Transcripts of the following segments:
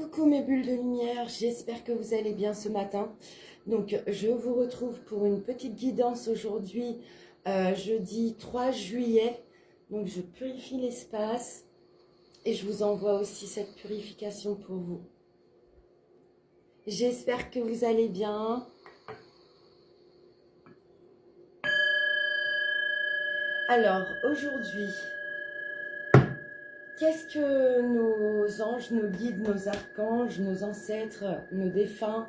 Coucou mes bulles de lumière, j'espère que vous allez bien ce matin. Donc je vous retrouve pour une petite guidance aujourd'hui, jeudi 3 juillet. Donc je purifie l'espace et je vous envoie aussi cette purification pour vous. J'espère que vous allez bien. Alors aujourd'hui, qu'est-ce que nos anges, nos guides, nos archanges, nos ancêtres, nos défunts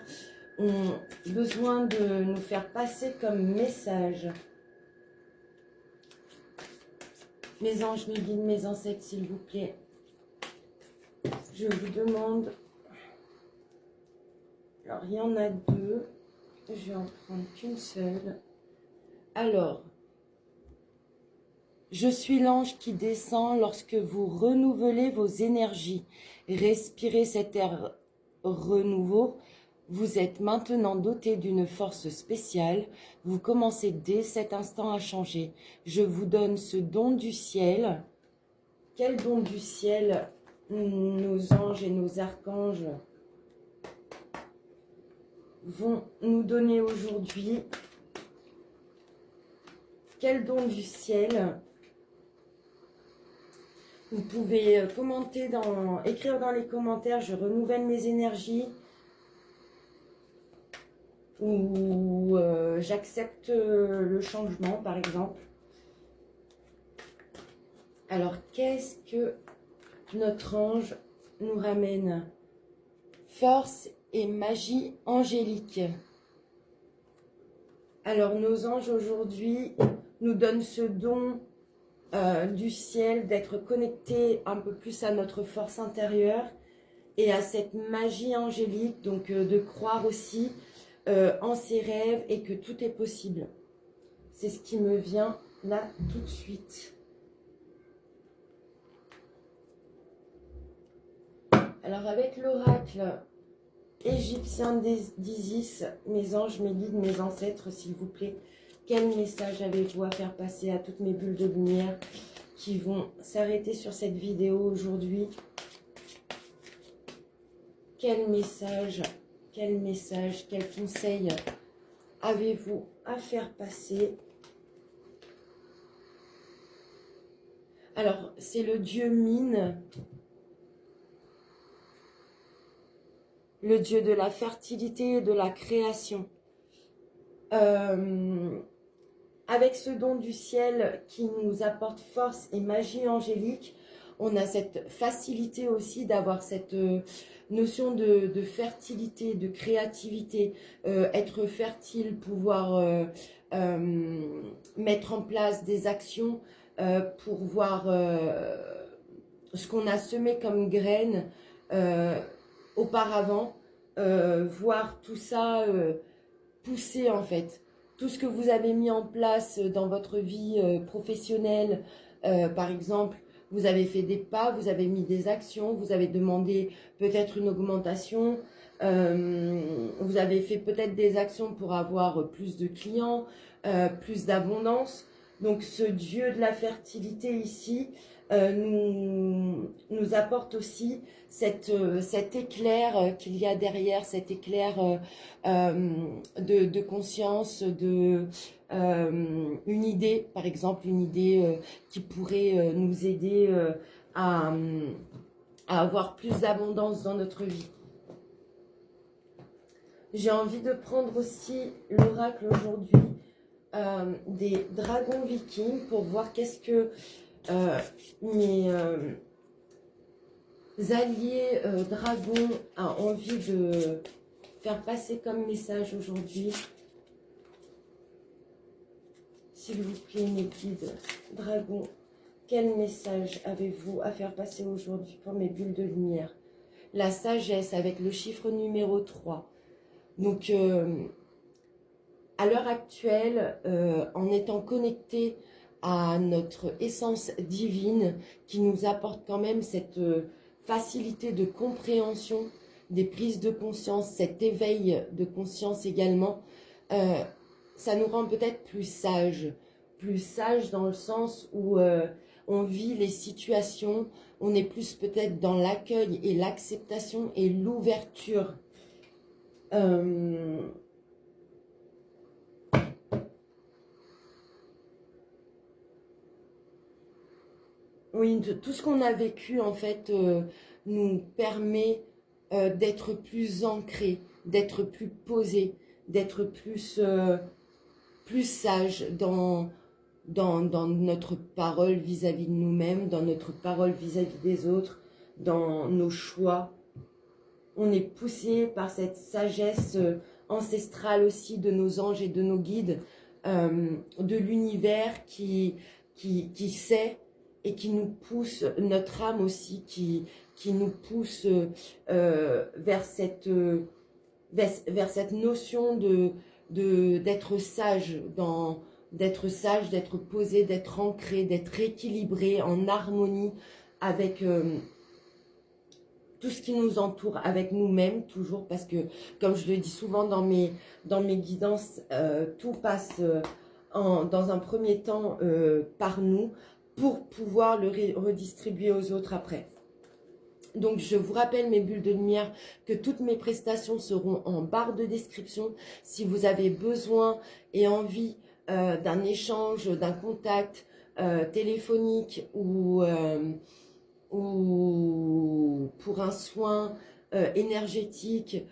ont besoin de nous faire passer comme message? Mes anges, mes guides, mes ancêtres, s'il vous plaît, je vous demande... Alors, il y en a deux. Je vais en prendre qu'une seule. Alors, je suis l'ange qui descend lorsque vous renouvelez vos énergies. Respirez cet air renouveau. Vous êtes maintenant doté d'une force spéciale. Vous commencez dès cet instant à changer. Je vous donne ce don du ciel. Quel don du ciel nos anges et nos archanges vont nous donner aujourd'hui? Quel don du ciel? Vous pouvez commenter, écrire dans les commentaires, je renouvelle mes énergies. Ou j'accepte le changement, par exemple. Alors, qu'est-ce que notre ange nous ramène? Force et magie angélique. Alors, nos anges aujourd'hui nous donnent ce don du ciel, d'être connectés un peu plus à notre force intérieure et à cette magie angélique, donc de croire aussi en ses rêves et que tout est possible. C'est ce qui me vient là tout de suite. Alors avec l'oracle égyptien d'Isis, mes anges, mes guides, mes ancêtres, s'il vous plaît, quel message avez-vous à faire passer à toutes mes bulles de lumière qui vont s'arrêter sur cette vidéo aujourd'hui? Quel message, quel conseil avez-vous à faire passer? Alors, c'est le dieu Mine, le dieu de la fertilité et de la création. Avec ce don du ciel qui nous apporte force et magie angélique, on a cette facilité aussi d'avoir cette notion de fertilité, de créativité, être fertile, pouvoir mettre en place des actions pour voir ce qu'on a semé comme graines auparavant, voir tout ça pousser en fait. Tout ce que vous avez mis en place dans votre vie professionnelle, par exemple, vous avez fait des pas, vous avez mis des actions, vous avez demandé peut-être une augmentation, vous avez fait peut-être des actions pour avoir plus de clients, plus d'abondance. Donc ce Dieu de la fertilité ici nous apporte aussi cet éclair qu'il y a derrière, cet éclair de conscience, une idée, par exemple, une idée qui pourrait nous aider à avoir plus d'abondance dans notre vie. J'ai envie de prendre aussi l'oracle aujourd'hui des dragons vikings pour voir qu'est-ce que mes alliés dragons ont envie de faire passer comme message aujourd'hui. S'il vous plaît, mes guides dragons, quel message avez-vous à faire passer aujourd'hui pour mes bulles de lumière? La sagesse avec le chiffre numéro 3. Donc, à l'heure actuelle, en étant connecté à notre essence divine qui nous apporte quand même cette facilité de compréhension des prises de conscience, cet éveil de conscience également, ça nous rend peut-être plus sages dans le sens où on vit les situations, on est plus peut-être dans l'accueil et l'acceptation et l'ouverture. Oui, tout ce qu'on a vécu, en fait, nous permet d'être plus ancré, d'être plus posé, d'être plus sage dans notre parole vis-à-vis de nous-mêmes, dans notre parole vis-à-vis des autres, dans nos choix. On est poussé par cette sagesse ancestrale aussi de nos anges et de nos guides, de l'univers qui sait et qui nous pousse, notre âme aussi, qui nous pousse vers cette notion d'être sage, d'être posé, d'être ancré, d'être équilibré, en harmonie avec tout ce qui nous entoure, avec nous-mêmes toujours, parce que, comme je le dis souvent dans mes guidances, tout passe dans un premier temps par nous, pour pouvoir le redistribuer aux autres après. Donc, je vous rappelle mes bulles de lumière, que toutes mes prestations seront en barre de description. Si vous avez besoin et envie d'un échange, d'un contact téléphonique ou pour un soin énergétique,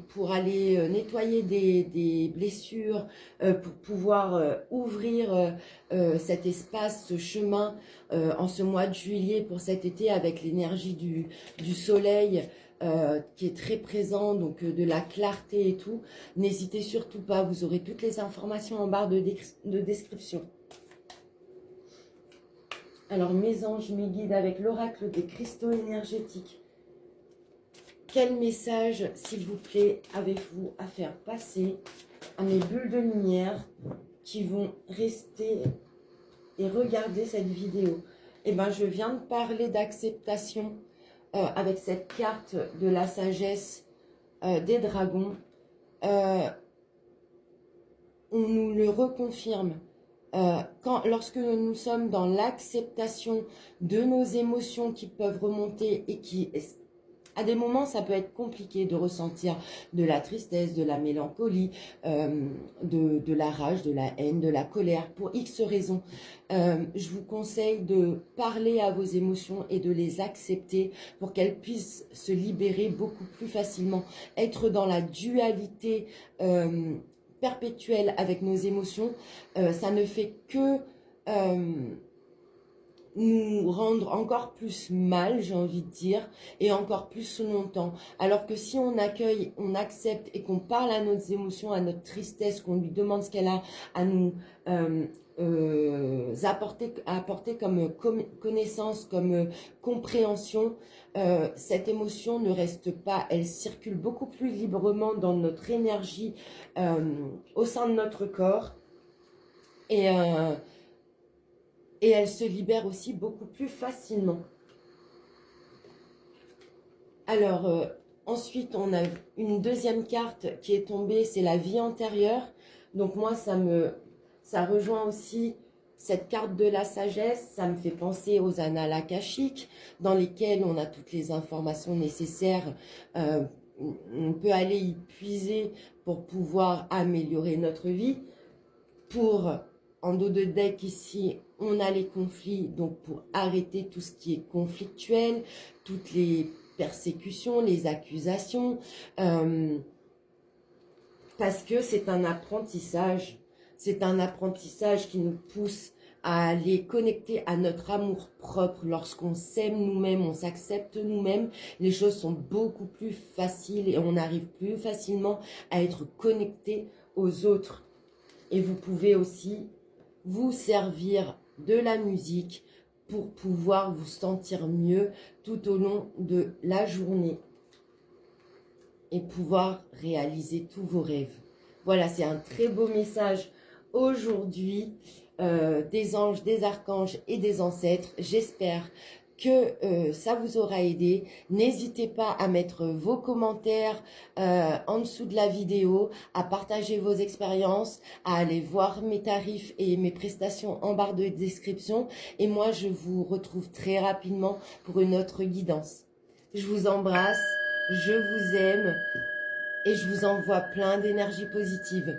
pour aller nettoyer des blessures, pour pouvoir ouvrir cet espace, ce chemin en ce mois de juillet pour cet été avec l'énergie du soleil qui est très présent, donc de la clarté et tout. N'hésitez surtout pas, vous aurez toutes les informations en barre de description. Alors mes anges, mes guides avec l'oracle des cristaux énergétiques. Quel message, s'il vous plaît, avez-vous à faire passer à mes bulles de lumière qui vont rester et regarder cette vidéo? Eh bien, je viens de parler d'acceptation avec cette carte de la sagesse des dragons. On nous le reconfirme. Lorsque nous sommes dans l'acceptation de nos émotions qui peuvent remonter et qui... À des moments, ça peut être compliqué de ressentir de la tristesse, de la mélancolie, de la rage, de la haine, de la colère, pour X raisons. Je vous conseille de parler à vos émotions et de les accepter pour qu'elles puissent se libérer beaucoup plus facilement. Être dans la dualité perpétuelle avec nos émotions, ça ne fait que... nous rendre encore plus mal, j'ai envie de dire, et encore plus longtemps. Alors que si on accueille, on accepte et qu'on parle à nos émotions, à notre tristesse, qu'on lui demande ce qu'elle a à nous apporter comme connaissance, comme compréhension, cette émotion ne reste pas, elle circule beaucoup plus librement dans notre énergie au sein de notre corps. Et elle se libère aussi beaucoup plus facilement. Alors, ensuite, on a une deuxième carte qui est tombée, c'est la vie antérieure. Donc moi, ça rejoint aussi cette carte de la sagesse. Ça me fait penser aux annales akashiques, dans lesquelles on a toutes les informations nécessaires. On peut aller y puiser pour pouvoir améliorer notre vie. En dos de deck ici, on a les conflits, donc pour arrêter tout ce qui est conflictuel, toutes les persécutions, les accusations, parce que c'est un apprentissage. C'est un apprentissage qui nous pousse à aller connecter à notre amour propre. Lorsqu'on s'aime nous-mêmes, on s'accepte nous-mêmes, les choses sont beaucoup plus faciles et on arrive plus facilement à être connecté aux autres. Et vous pouvez aussi vous servir de la musique pour pouvoir vous sentir mieux tout au long de la journée et pouvoir réaliser tous vos rêves. Voilà, c'est un très beau message aujourd'hui des anges, des archanges et des ancêtres. J'espère que ça vous aura aidé. N'hésitez pas à mettre vos commentaires en dessous de la vidéo, à partager vos expériences, à aller voir mes tarifs et mes prestations en barre de description. Et moi, je vous retrouve très rapidement pour une autre guidance. Je vous embrasse, je vous aime et je vous envoie plein d'énergie positive.